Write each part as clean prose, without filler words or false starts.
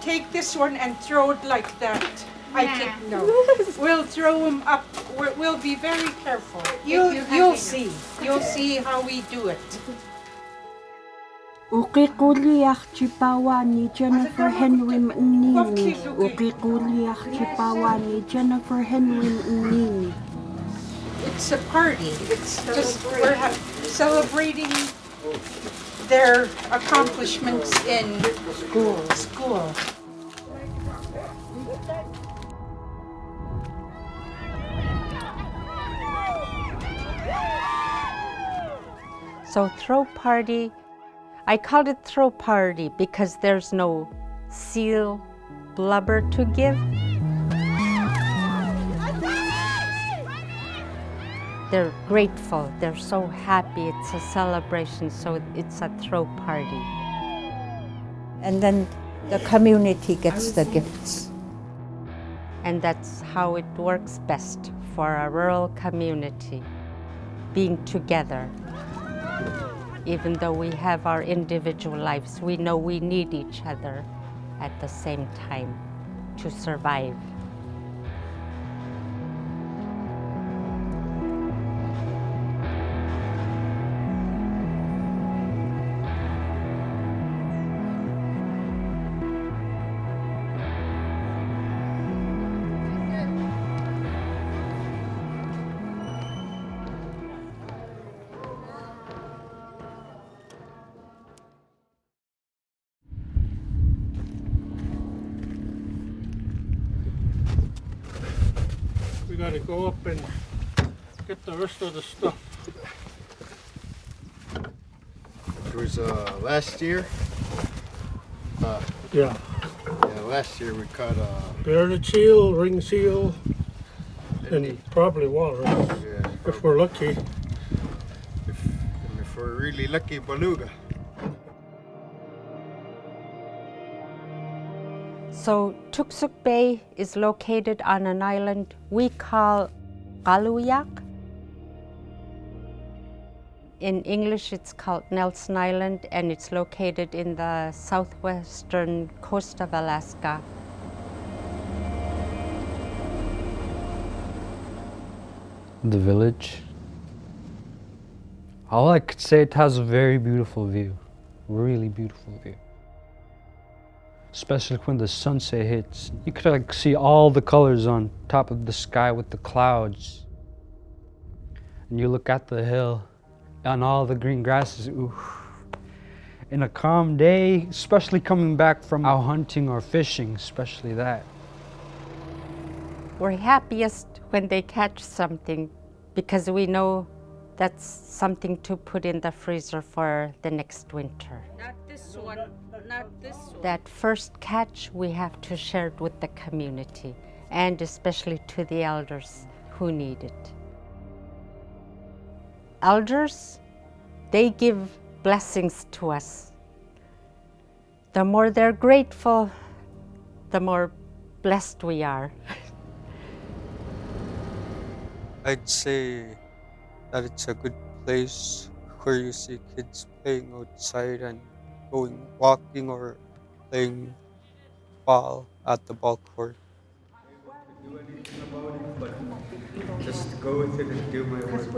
take this one and throw it like that. I think no. We'll throw them up. We'll be very careful. You'll see. You'll see how we do it. Qaluyaaq chipawa ni Jennifer Henry Mnini. Qaluyaaq chipawa ni Jennifer Henry Mnini. It's a party. It's just we're celebrating their accomplishments in school. So throw party, I called it throw party because there's no seal blubber to give. They're grateful, they're so happy, it's a celebration, so it's a throw party. And then the community gets the gifts. And that's how it works best for a rural community, being together. Even though we have our individual lives, we know we need each other at the same time to survive. We gotta go up and get the rest of the stuff. It was last year. Yeah. Last year we caught Bearded seal, ring seal, and probably walrus. yeah, If we're lucky. if we're really lucky, beluga. So Toksook Bay is located on an island we call Qaluyaaq. In English it's called Nelson Island, and it's located in the southwestern coast of Alaska. The village. All I could say, it has a very beautiful view, really beautiful view. Especially when the sunset hits. You could like see all the colors on top of the sky with the clouds. And you look at the hill and all the green grasses. Ooh. In a calm day, especially coming back from out hunting or fishing, especially that. We're happiest when they catch something because we know that's something to put in the freezer for the next winter. Not this one. Not this one. That first catch we have to share it with the community, and especially to the elders who need it. Elders, they give blessings to us. The more they're grateful, the more blessed we are. I'd say that it's a good place where you see kids playing outside and going walking or playing ball at the ball court. Do anything about it, but just go with it and do my work.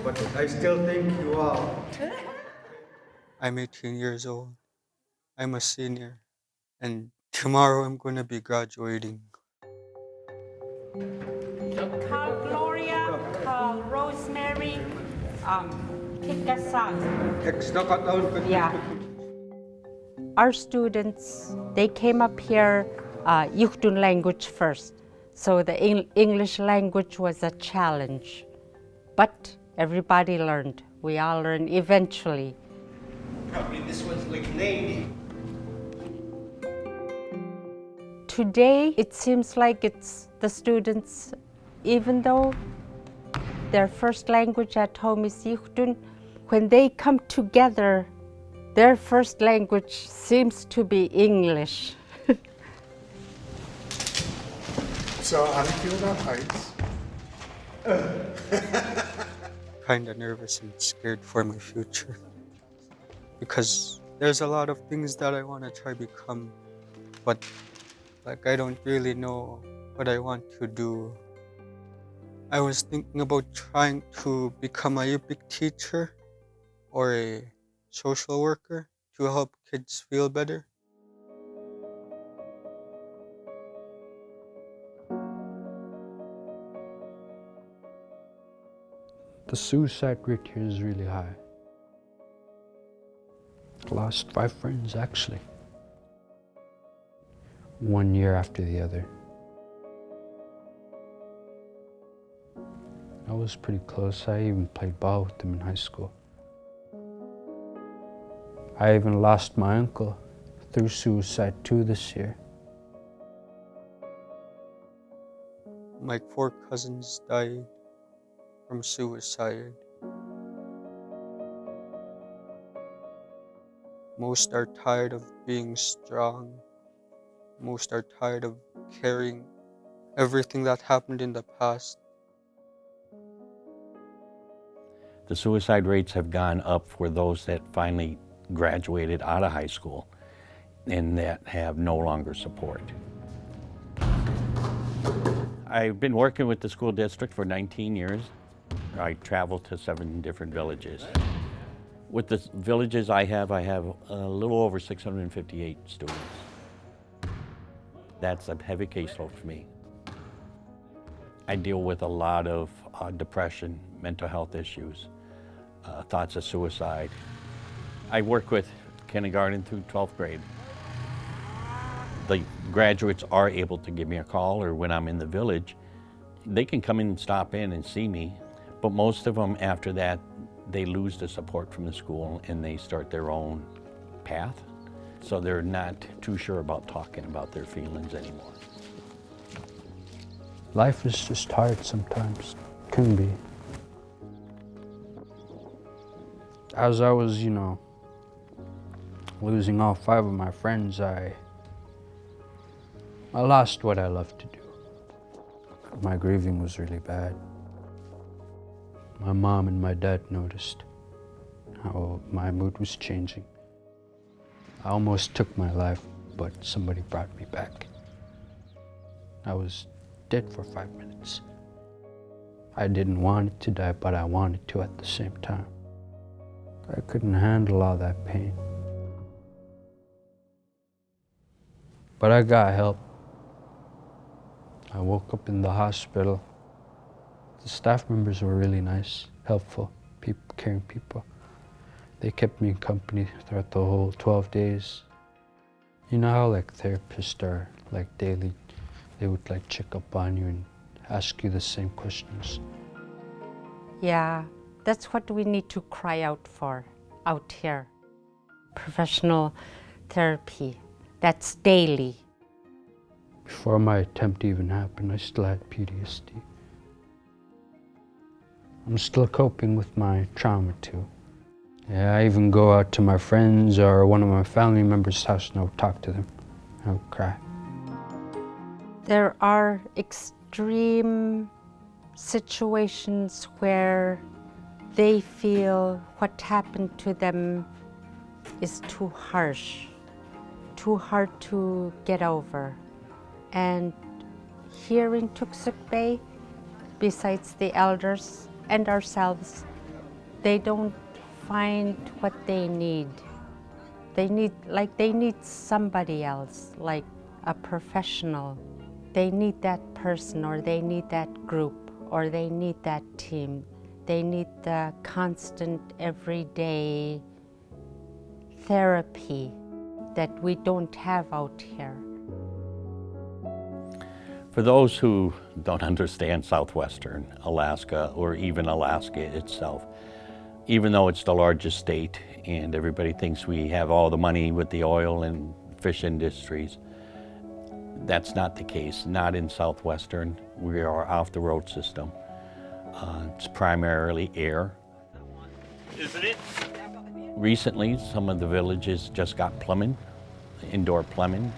But I still thank you all. I'm 18 years old. I'm a senior. And tomorrow I'm going to be graduating. Call Gloria, call Rosemary, pick a song. Yeah. Our students, they came up here Yugtun language first. So the English language was a challenge. But everybody learned. We all learned eventually. Probably this one's like 90. Today, it seems like it's the students, even though their first language at home is Yugtun, when they come together, their first language seems to be English. So how do you feel about heights? Kind of nervous and scared for my future. Because there's a lot of things that I want to try become. but like I don't really know what I want to do. I was thinking about trying to become a Yupik teacher or a social worker to help kids feel better. The suicide rate here is really high. Lost 5 friends actually. 1 year after the other. I was pretty close. I even played ball with them in high school. I even lost my uncle through suicide too this year. My 4 cousins died from suicide. Most are tired of being strong. Most are tired of carrying everything that happened in the past. The suicide rates have gone up for those that finally graduated out of high school and that have no longer support. I've been working with the school district for 19 years. I travel to 7 different villages. With the villages I have a little over 658 students. That's a heavy caseload for me. I deal with a lot of depression, mental health issues, thoughts of suicide. I work with kindergarten through 12th grade. The graduates are able to give me a call, or when I'm in the village, they can come in and stop in and see me. But most of them, after that, they lose the support from the school and they start their own path. So they're not too sure about talking about their feelings anymore. Life is just hard sometimes. Can be. As I was, losing all 5 of my friends, I lost what I love to do. My grieving was really bad. My mom and my dad noticed how my mood was changing. I almost took my life, but somebody brought me back. I was dead for 5 minutes. I didn't want it to die, but I wanted to at the same time. I couldn't handle all that pain. But I got help. I woke up in the hospital. The staff members were really nice, helpful, caring people. They kept me company throughout the whole 12 days. You know how therapists are daily, they would check up on you and ask you the same questions. Yeah, that's what we need to cry out for out here. Professional therapy, that's daily. Before my attempt even happened, I still had PTSD. I'm still coping with my trauma too. Yeah, I even go out to my friends or one of my family members' house and I would talk to them. I would cry. There are extreme situations where they feel what happened to them is too harsh, too hard to get over. And here in Toksook Bay, besides the elders and ourselves, they don't find what they need. They need somebody else, like a professional. They need that person, or they need that group, or they need that team. They need the constant, everyday therapy that we don't have out here. For those who don't understand southwestern Alaska, or even Alaska itself, even though it's the largest state and everybody thinks we have all the money with the oil and fish industries, that's not the case. Not in southwestern. We are off the road system. It's primarily air. Isn't it? Recently, some of the villages just got plumbing, indoor plumbing.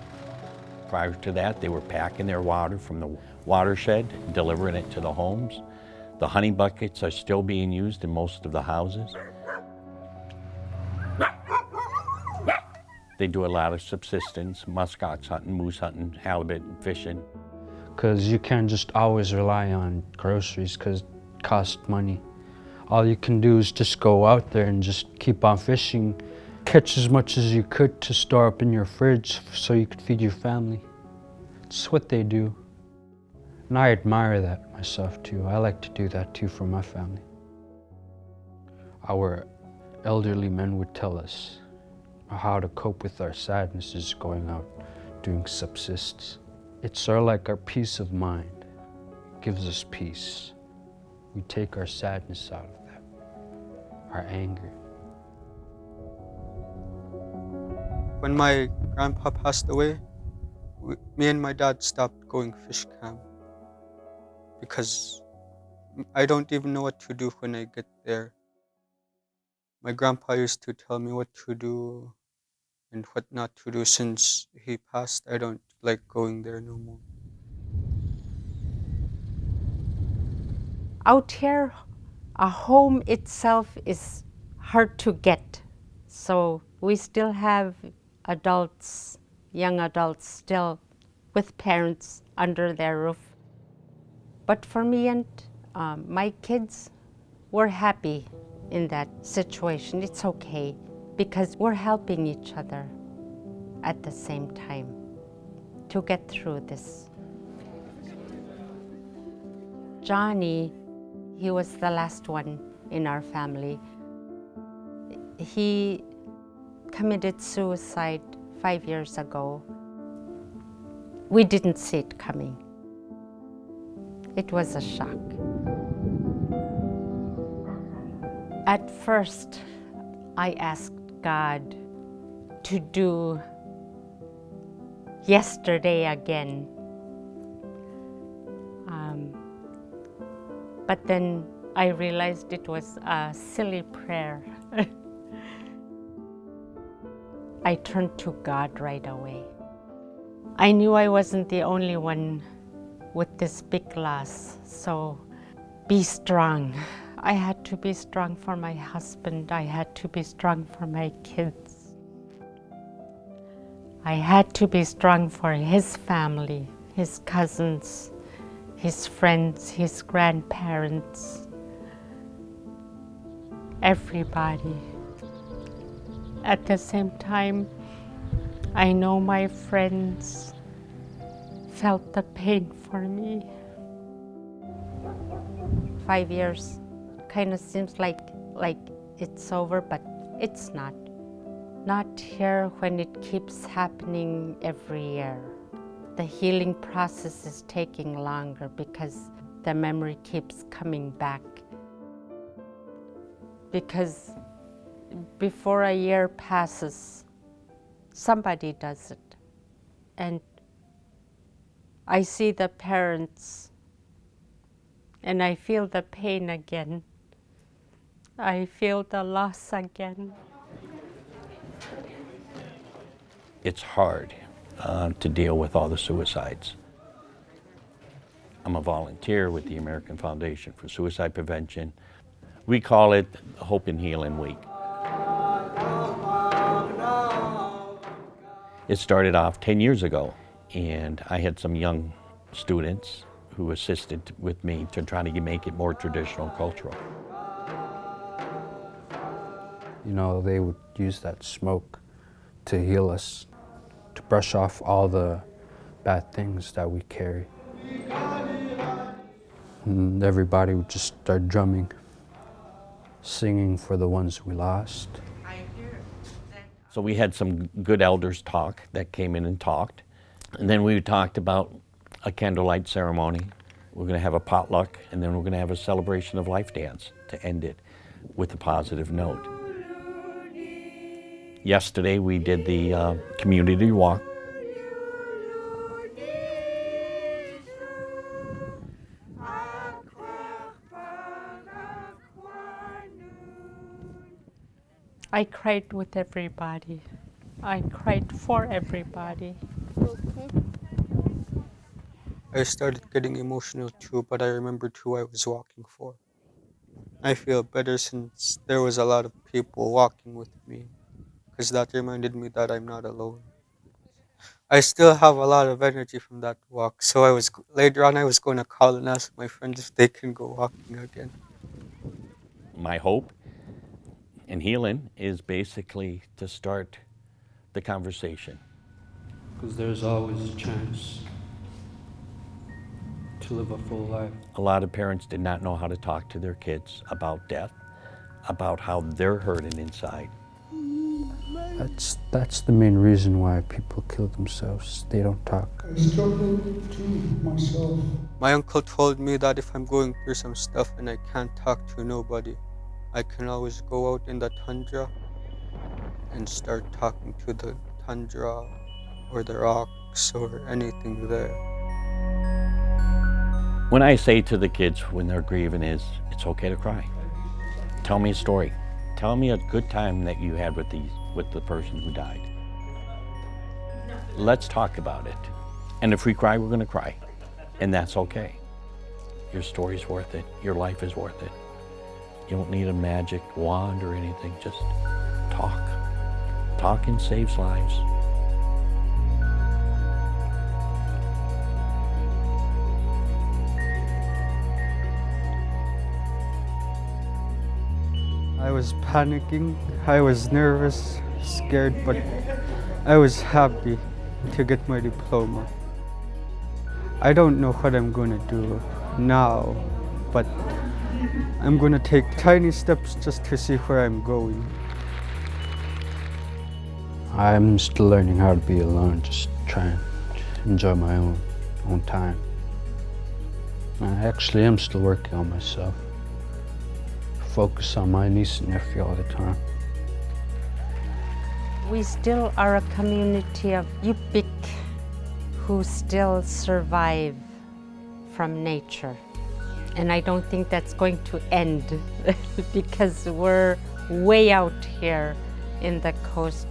Prior to that, they were packing their water from the watershed, delivering it to the homes. The honey buckets are still being used in most of the houses. They do a lot of subsistence, muskox hunting, moose hunting, halibut, and fishing. Because you can't just always rely on groceries because it costs money. All you can do is just go out there and just keep on fishing, catch as much as you could to store up in your fridge so you could feed your family. It's what they do. And I admire that myself too. I like to do that too for my family. Our elderly men would tell us how to cope with our sadnesses going out doing subsistence. It's sort of like our peace of mind. It gives us peace. We take our sadness out of that, our anger. When my grandpa passed away, me and my dad stopped going fish camp because I don't even know what to do when I get there. My grandpa used to tell me what to do and what not to do. Since he passed, I don't like going there no more. Out here, a home itself is hard to get. So we still have adults, young adults still with parents under their roof. But for me and my kids, we're happy in that situation. It's okay because we're helping each other at the same time to get through this. Johnny, he was the last one in our family. He committed suicide 5 years ago. We didn't see it coming. It was a shock. At first, I asked God to do yesterday again. But then I realized it was a silly prayer. I turned to God right away. I knew I wasn't the only one with this big loss, so be strong. I had to be strong for my husband. I had to be strong for my kids. I had to be strong for his family, his cousins, his friends, his grandparents, everybody. At the same time, I know my friends felt the pain for me. 5 years kind of seems like it's over, but it's not. Not here when it keeps happening every year. The healing process is taking longer because the memory keeps coming back. Because before a year passes, somebody does it. And I see the parents and I feel the pain again. I feel the loss again. It's hard to deal with all the suicides. I'm a volunteer with the American Foundation for Suicide Prevention. We call it Hope and Healing Week. It started off 10 years ago, and I had some young students who assisted with me to try to make it more traditional cultural. You know, they would use that smoke to heal us, to brush off all the bad things that we carry. And everybody would just start drumming, singing for the ones we lost. So we had some good elders talk that came in and talked. And then we talked about a candlelight ceremony. We're going to have a potluck, and then we're going to have a celebration of life dance to end it with a positive note. Yesterday we did the community walk. I cried with everybody. I cried for everybody. I started getting emotional too, but I remembered who I was walking for. I feel better since there was a lot of people walking with me. because that reminded me that I'm not alone. I still have a lot of energy from that walk, so later on I was going to call and ask my friends if they can go walking again. My hope in healing is basically to start the conversation. Because there's always a chance to live a full life. A lot of parents did not know how to talk to their kids about death, about how they're hurting inside. That's the main reason why people kill themselves. They don't talk. I struggle too myself. My uncle told me that if I'm going through some stuff and I can't talk to nobody, I can always go out in the tundra and start talking to the tundra or the rocks or anything there. When I say to the kids when they're grieving is, it's okay to cry. Tell me a story. Tell me a good time that you had with the person who died. Let's talk about it. And if we cry, we're gonna cry. And that's okay. Your story's worth it. Your life is worth it. You don't need a magic wand or anything, just talk. Talking saves lives. I was panicking, I was nervous, scared, but I was happy to get my diploma. I don't know what I'm going to do now, but I'm going to take tiny steps just to see where I'm going. I'm still learning how to be alone, just trying to enjoy my own time. I actually am still working on myself. Focus on my niece and nephew all the time. We still are a community of Yupik who still survive from nature. And I don't think that's going to end because we're way out here in the coast.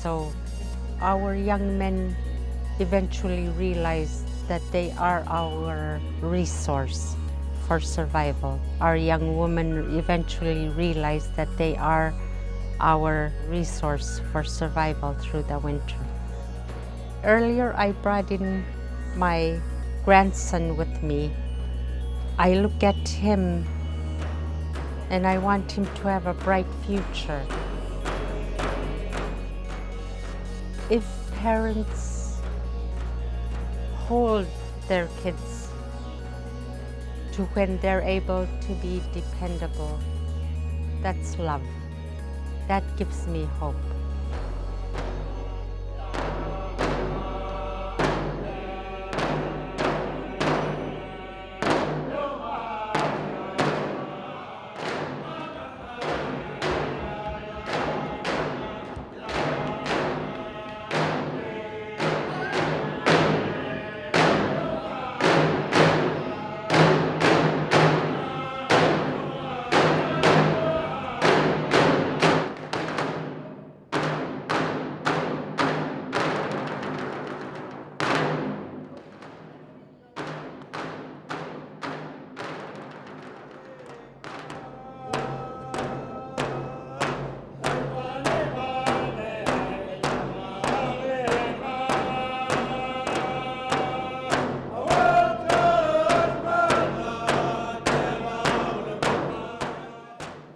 So our young men eventually realize that they are our resource for survival. Our young women eventually realize that they are our resource for survival through the winter. Earlier, I brought in my grandson with me. I look at him and I want him to have a bright future. If parents hold their kids to when they're able to be dependable, that's love. That gives me hope.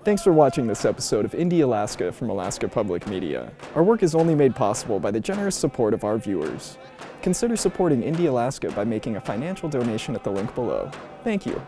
Thanks for watching this episode of Indie Alaska from Alaska Public Media. Our work is only made possible by the generous support of our viewers. Consider supporting Indie Alaska by making a financial donation at the link below. Thank you.